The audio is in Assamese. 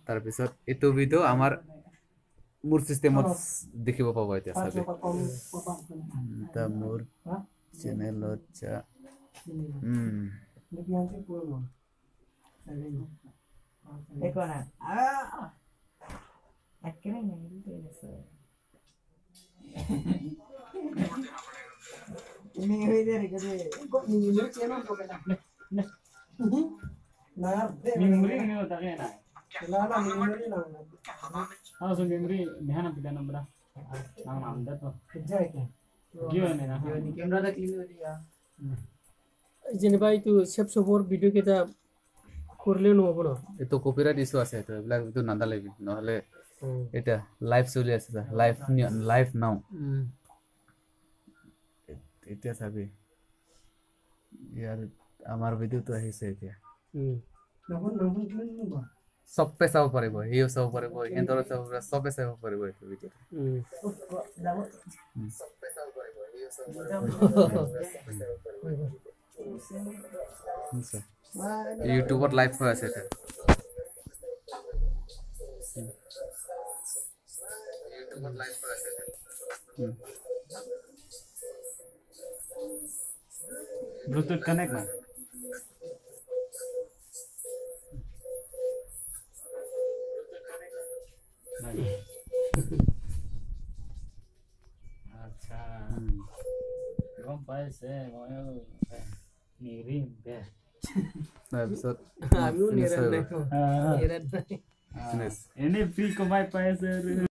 তাৰপিছত এইটো ভিডিঅ' আমাৰ মোৰ চিষ্টেমত দেখিব পাব এতিয়া চাবি এটা মোৰ চেনেলত যা যেনিবা এইটো চেপ চবৰ ভিডিঅ' কেইটা কৰিলেও নহ'ব ন এইটো কপিৰাইট ইছ্যু আছে এইটো এইবিলাক এইটো নাদালিবি নহ'লে এতিয়া লাইভ চলি আছে লাইভ নাও এতিয়া চাবি ইয়াৰ আমাৰ ভিডিঅ'টো আহিছে এতিয়া চবে চাব পাৰিব সিও চাব পাৰিব সিহঁতৰো চাব পাৰিব চবে চাব পাৰিব এইটো ভিডিঅ'টো ইউটিউবত লাইভ হৈ আছে এতিয়া ইউটিউবত লাইভ হৈ আছে ব্লুটুথ কানেক্ট না আচ্ছা গম পাইছে ময়ো নিৰিম বে তাৰপিছত আমিও নিৰান নাই এনে ফ্ৰী কমাই পাইছে